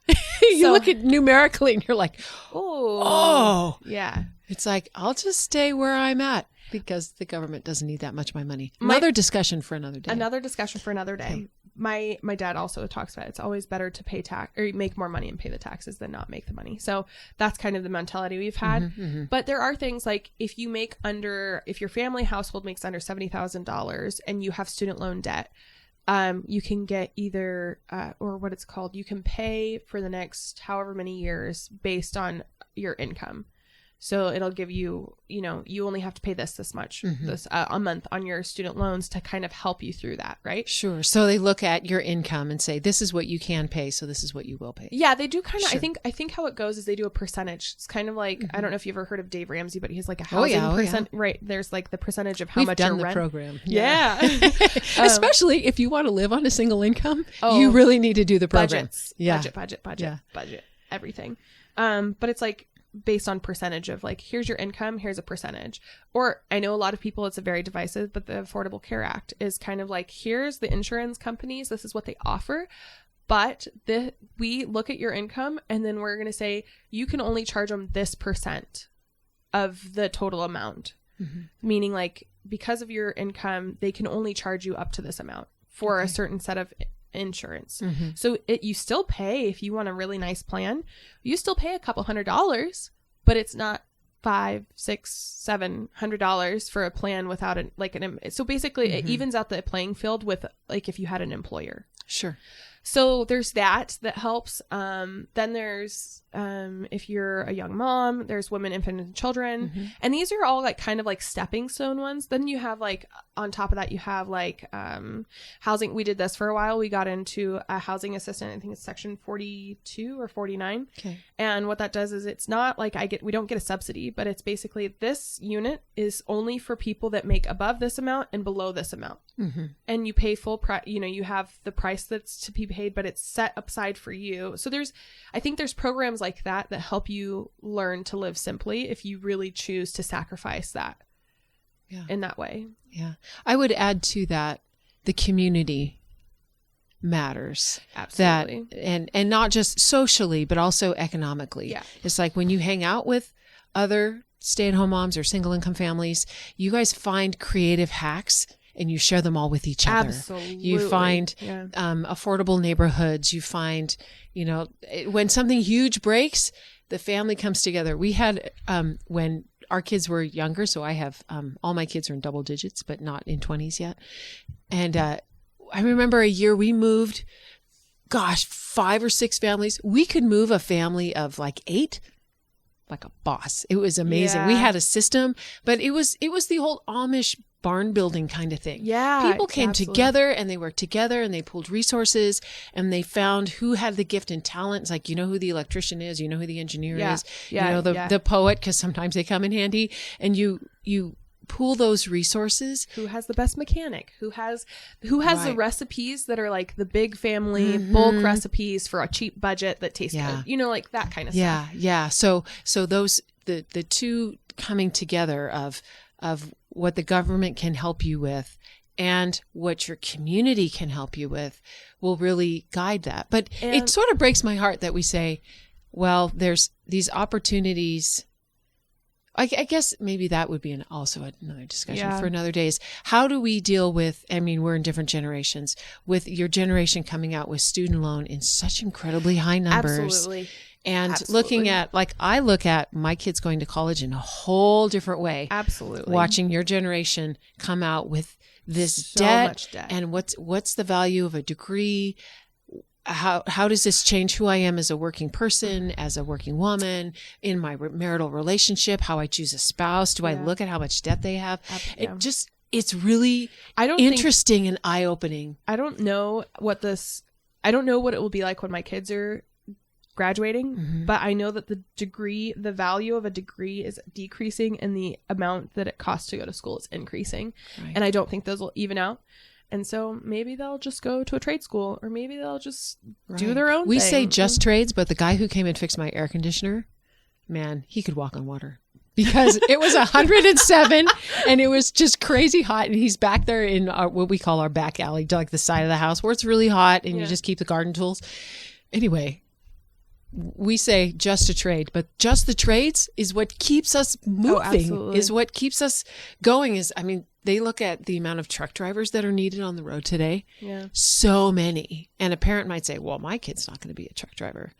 You look at numerically and you're like, oh, yeah. It's like, I'll just stay where I'm at because the government doesn't need that much of my money. Another discussion for another day. Okay. my dad also talks about it's always better to pay tax or make more money and pay the taxes than not make the money. So that's kind of the mentality we've had. But there are things like if your family household makes under $70,000 and you have student loan debt, you can get either, or what it's called, you can pay for the next however many years based on your income. So it'll give you, you only have to pay this much a month on your student loans to kind of help you through that, right? Sure. So they look at your income and say, this is what you can pay, so this is what you will pay. Yeah, they do kind of, sure. I think how it goes is they do a percentage. It's kind of like, I don't know if you've ever heard of Dave Ramsey, but he has like a housing percent, right? There's like the percentage of how much your rent. We've done the program. Yeah. Especially if you want to live on a single income, you really need to do the program. Budget, everything. But it's like, based on percentage of like, here's your income, here's a percentage. Or I know a lot of people, it's a very divisive, but the Affordable Care Act is kind of like, here's the insurance companies, this is what they offer. But we look at your income and then we're going to say, you can only charge them this percent of the total amount. Meaning like, because of your income, they can only charge you up to this amount for a certain set of insurance. So you still pay, if you want a really nice plan, you still pay a couple $100, but it's not $500, $600, $700 for a plan without so basically it evens out the playing field with like if you had an employer. Sure. So there's that helps. Then there's, if you're a young mom, there's women, infant, and children. And these are all like kind of like stepping stone ones. Then you have like, on top of that, you have like housing. We did this for a while. We got into a housing assistant. I think it's section 42 or 49. Okay. And what that does is it's not like we don't get a subsidy, but it's basically this unit is only for people that make above this amount and below this amount. And you pay full price, you have the price that's to be paid, but it's set aside for you. So I think there's programs like that help you learn to live simply if you really choose to sacrifice that in that way. Yeah. I would add to that, the community matters. Absolutely. And not just socially, but also economically. Yeah. It's like when you hang out with other stay-at-home moms or single income families, you guys find creative hacks and you share them all with each other. Absolutely. You find affordable neighborhoods. You find, when something huge breaks, the family comes together. We had, when our kids were younger, so I have, all my kids are in double digits, but not in 20s yet. And I remember a year we moved, 5 or 6 families. We could move a family of like 8 like a boss. It was amazing. Yeah. We had a system, but it was the old Amish barn building kind of thing. Yeah. People came together and they worked together and they pooled resources and they found who had the gift and talent. It's like, who the electrician is, who the engineer is, the poet, because sometimes they come in handy, and you pool those resources. Who has the best mechanic? Who has the recipes that are like the big family bulk recipes for a cheap budget that taste good? Like that kind of stuff. Yeah. So those the two coming together of what the government can help you with and what your community can help you with will really guide that. But it sort of breaks my heart that we say, well, there's these opportunities. I guess maybe that would be also another discussion for another day. Is how do we deal with, we're in different generations, with your generation coming out with student loan in such incredibly high numbers. Absolutely. And looking at, I look at my kids going to college in a whole different way. Absolutely. Watching your generation come out with this much debt. And what's the value of a degree? How does this change who I am as a working person, as a working woman, in my marital relationship, how I choose a spouse? Do I look at how much debt they have? It's really interesting and eye-opening. I don't know what it will be like when my kids are graduating, but I know that the value of a degree is decreasing and the amount that it costs to go to school is increasing. Right. And I don't think those will even out. And so maybe they'll just go to a trade school, or maybe they'll just do their own thing. We say just trades, but the guy who came and fixed my air conditioner, man, he could walk on water. Because it was 107 and it was just crazy hot. And he's back there in what we call our back alley, like the side of the house where it's really hot and you just keep the garden tools. Anyway, we say just a trade, but just the trades is what keeps us moving, is what keeps us going. They look at the amount of truck drivers that are needed on the road today. Yeah. So many. And a parent might say, well, my kid's not going to be a truck driver.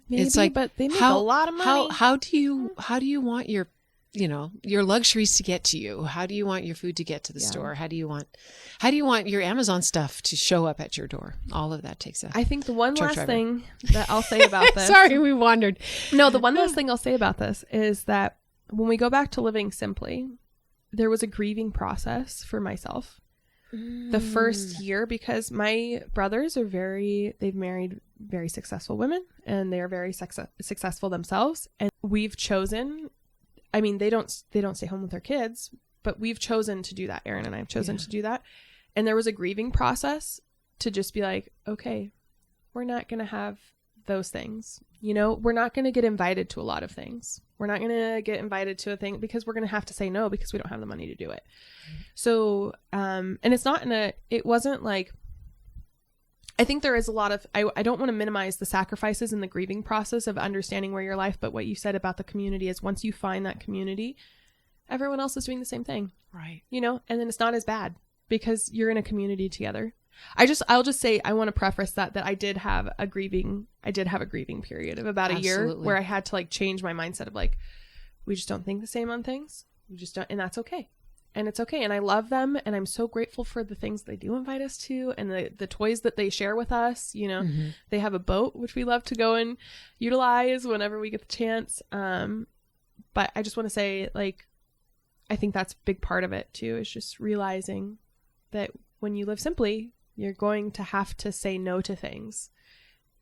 Maybe, it's like, but they make a lot of money. How do you want your luxuries to get to you? How do you want your food to get to the store? How do you want your Amazon stuff to show up at your door? All of that takes I think the one last thing that I'll say about this. Sorry, we wandered. No, the one last thing I'll say about this is that when we go back to living simply, there was a grieving process for myself the first year, because my brothers they've married very successful women, and they are very successful themselves. And we've chosen, they don't stay home with their kids, but we've chosen to do that. Aaron and I have chosen to do that. And there was a grieving process to just be like, okay, we're not going to have those things. We're not going to get invited to a lot of things. We're not going to get invited to a thing because we're going to have to say no because we don't have the money to do it. So, and it's not it wasn't like, I think there is a lot of, I don't want to minimize the sacrifices in the grieving process of understanding where your life, but what you said about the community is once you find that community, everyone else is doing the same thing. Right. And then it's not as bad because you're in a community together. I'll just say, I want to preface that I did have a grieving period of about a year where I had to change my mindset of we just don't think the same on things. We just don't, and that's okay. And it's okay. And I love them. And I'm so grateful for the things they do invite us to and the toys that they share with us. They have a boat, which we love to go and utilize whenever we get the chance. But I just want to say, I think that's a big part of it too, is just realizing that when you live simply, you're going to have to say no to things.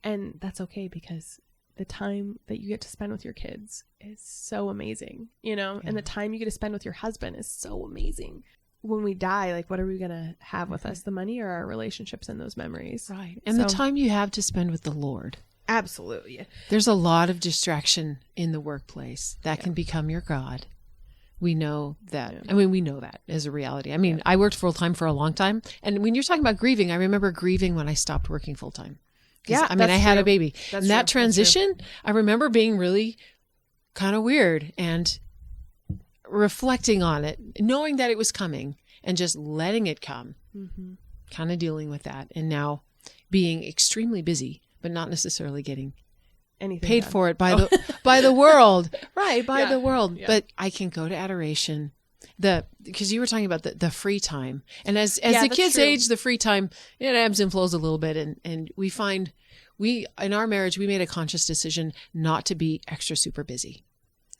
And that's okay, because the time that you get to spend with your kids is so amazing, and the time you get to spend with your husband is so amazing. When we die, what are we going to have with us? The money or our relationships and those memories? Right. And the time you have to spend with the Lord. Absolutely. There's a lot of distraction in the workplace that can become your God. We know that. Yeah. We know that as a reality. I worked full time for a long time. And when you're talking about grieving, I remember grieving when I stopped working full time. Yeah. I had a baby. And that transition, I remember being really kind of weird and reflecting on it, knowing that it was coming and just letting it come, kind of dealing with that. And now being extremely busy, but not necessarily getting anything paid done. For it by the world, right? By the world. Yeah. But I can go to adoration. Because you were talking about the free time, and as the kids age, the free time, it ebbs and flows a little bit, and we find in our marriage we made a conscious decision not to be extra super busy.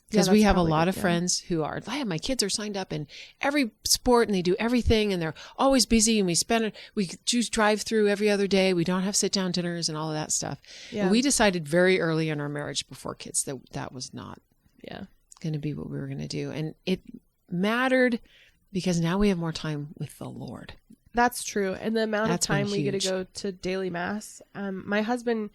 Because we have a lot of friends who are, my kids are signed up in every sport and they do everything and they're always busy, and we choose drive through every other day. We don't have sit down dinners and all of that stuff. Yeah. But we decided very early in our marriage before kids that was not going to be what we were going to do. And it mattered because now we have more time with the Lord. That's true. And the amount of time we get to go to daily mass. My husband,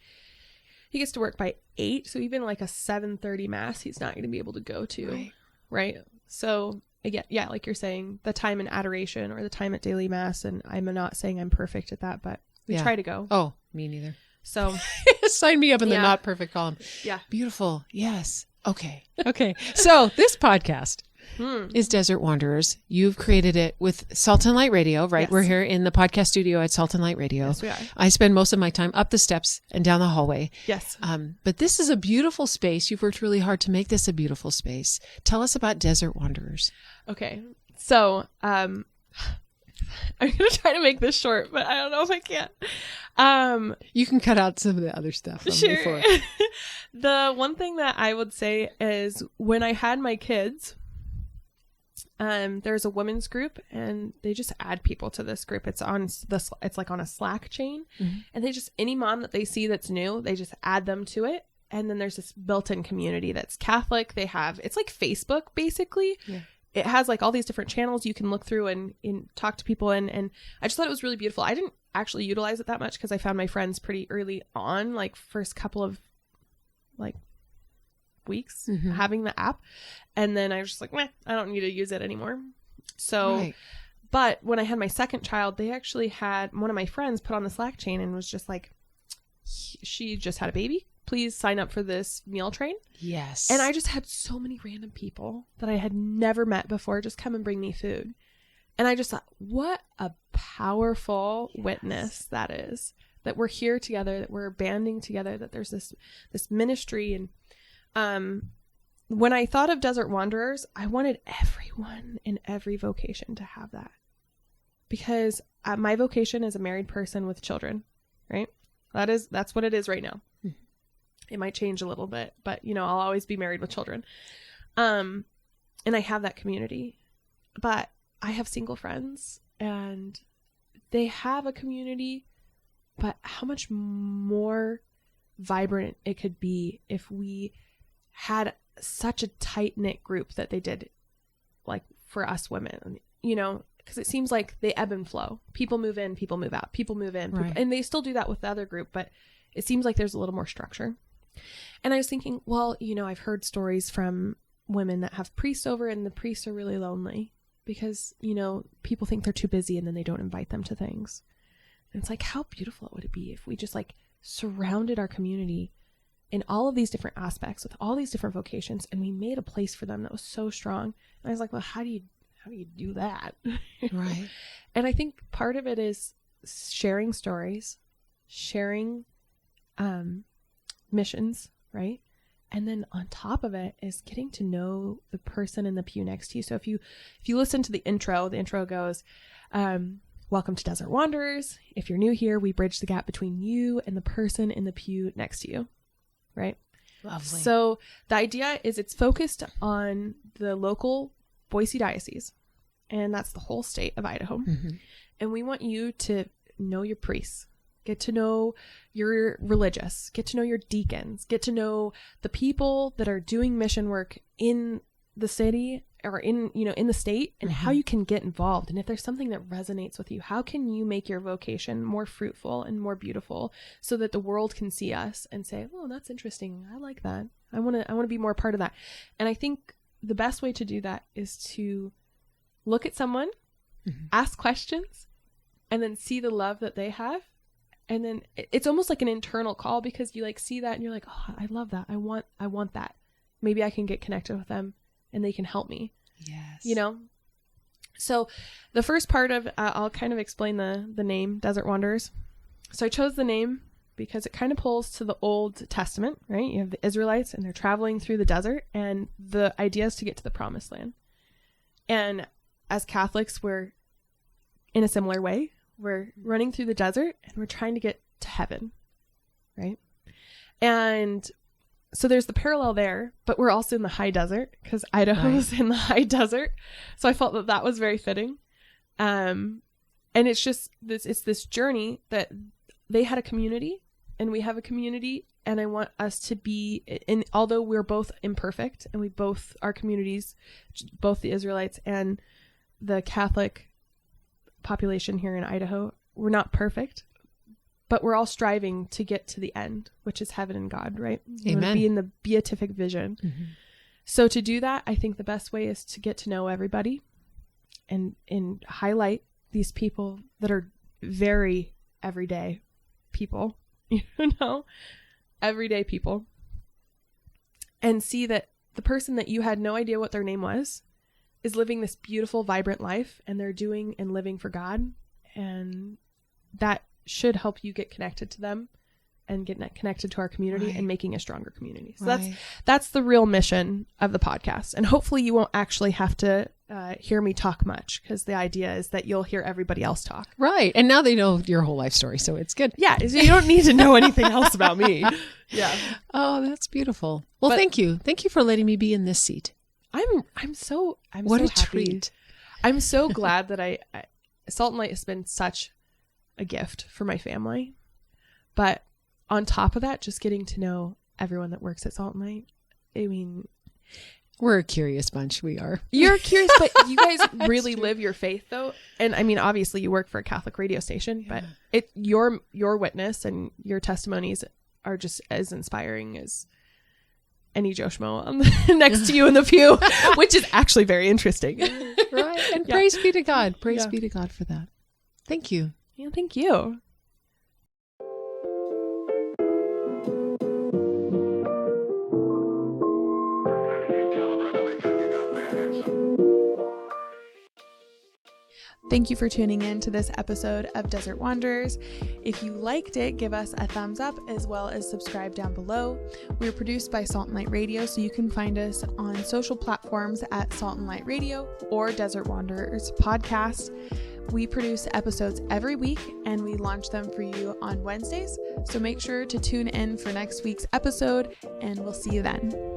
he gets to work by 8. So even a 7:30 mass, he's not going to be able to go to. Right. So again, like you're saying, the time in adoration or the time at daily mass. And I'm not saying I'm perfect at that, but we try to go. Oh, me neither. So sign me up in the not perfect column. Yeah. Beautiful. Yes. Okay. So this podcast is Desert Wanderers. You've created it with Salt and Light Radio, right? Yes. We're here in the podcast studio at Salt and Light Radio. Yes, we are. I spend most of my time up the steps and down the hallway. Yes. But this is a beautiful space. You've worked really hard to make this a beautiful space. Tell us about Desert Wanderers. Okay. So, I'm going to try to make this short, but I don't know if I can. You can cut out some of the other stuff. Sure. The one thing that I would say is when I had my kids, there's a women's group and they just add people to this group. It's on a Slack chain, and they just, any mom that they see that's new, they just add them to it. And then there's this built-in community that's Catholic. It's like Facebook basically. Yeah. It has all these different channels you can look through and talk to people and I just thought it was really beautiful. I didn't actually utilize it that much because I found my friends pretty early on, first couple of weeks having the app, and then I was just meh, I don't need to use it anymore. So but when I had my second child, they actually had one of my friends put on the Slack chain and was just she just had a baby, please sign up for this meal train. Yes. And I just had so many random people that I had never met before just come and bring me food. And I just thought, what a powerful witness that is, that we're here together, that we're banding together, that there's this ministry. And when I thought of Desert Wanderers, I wanted everyone in every vocation to have that. Because my vocation is a married person with children, right? That's what it is right now. Mm-hmm. It might change a little bit, but I'll always be married with children. And I have that community, but I have single friends and they have a community, but how much more vibrant it could be if we had such a tight-knit group that they did, like for us women, because it seems like they ebb and flow. People move in, people move out, people move in, right. And they still do that with the other group, but it seems like there's a little more structure. And I was thinking, well, I've heard stories from women that have priests over, and the priests are really lonely because, people think they're too busy and then they don't invite them to things. And it's like, how beautiful would it be if we just like surrounded our community in all of these different aspects with all these different vocations, and we made a place for them that was so strong. And I was like, well, how do you do that? Right. And I think part of it is sharing stories, sharing missions, right? And then on top of it is getting to know the person in the pew next to you. So if you listen to the intro goes, welcome to Desert Wanderers. If you're new here, we bridge the gap between you and the person in the pew next to you. Right? Lovely. So the idea is it's focused on the local Boise Diocese, and that's the whole state of Idaho. Mm-hmm. And we want you to know your priests, get to know your religious, get to know your deacons, get to know the people that are doing mission work in the city or in the state, and how you can get involved. And if there's something that resonates with you, how can you make your vocation more fruitful and more beautiful so that the world can see us and say, oh, that's interesting. I like that. I want to be more part of that. And I think the best way to do that is to look at someone, ask questions, and then see the love that they have. And then it's almost like an internal call, because you like see that and you're like, oh, I love that. I want that. Maybe I can get connected with them and they can help me. Yes. So the first part of, I'll kind of explain the name Desert Wanderers. So I chose the name because it kind of pulls to the Old Testament, right? You have the Israelites and they're traveling through the desert, and the idea is to get to the promised land. And as Catholics, we're in a similar way. We're running through the desert and we're trying to get to heaven, right? And so there's the parallel there, but we're also in the high desert because Idaho's in the high desert. So I felt that was very fitting. And it's just this journey that they had a community and we have a community, and I want us to be in, although we're both imperfect and we both, our communities, both the Israelites and the Catholic population here in Idaho, we're not perfect, but we're all striving to get to the end, which is heaven and God, right? Amen. We want to be in the beatific vision. Mm-hmm. So to do that, I think the best way is to get to know everybody and highlight these people that are very everyday people, everyday people, and see that the person that you had no idea what their name was is living this beautiful, vibrant life, and they're doing and living for God. And that should help you get connected to them and get connected to our community and making a stronger community. So that's the real mission of the podcast. And hopefully you won't actually have to hear me talk much, because the idea is that you'll hear everybody else talk. Right. And now they know your whole life story, so it's good. Yeah. So you don't need to know anything else about me. Yeah. Oh, that's beautiful. Well, thank you. Thank you for letting me be in this seat. I'm so what a happy. Treat. I'm so glad that Salt and Light has been such a gift for my family. But on top of that, just getting to know everyone that works at Salt and Light. I mean, we're a curious bunch. We are. You're curious, but you guys really live your faith, though. And I mean, obviously you work for a Catholic radio station, but your witness and your testimonies are just as inspiring as any Joe Schmo next to you in the pew, which is actually very interesting. Right. And praise be to God. Praise be to God for that. Thank you. Yeah, thank you. Thank you for tuning in to this episode of Desert Wanderers. If you liked it, give us a thumbs up as well as subscribe down below. We're produced by Salt and Light Radio, so you can find us on social platforms at Salt and Light Radio or Desert Wanderers Podcast. We produce episodes every week and we launch them for you on Wednesdays. So make sure to tune in for next week's episode and we'll see you then.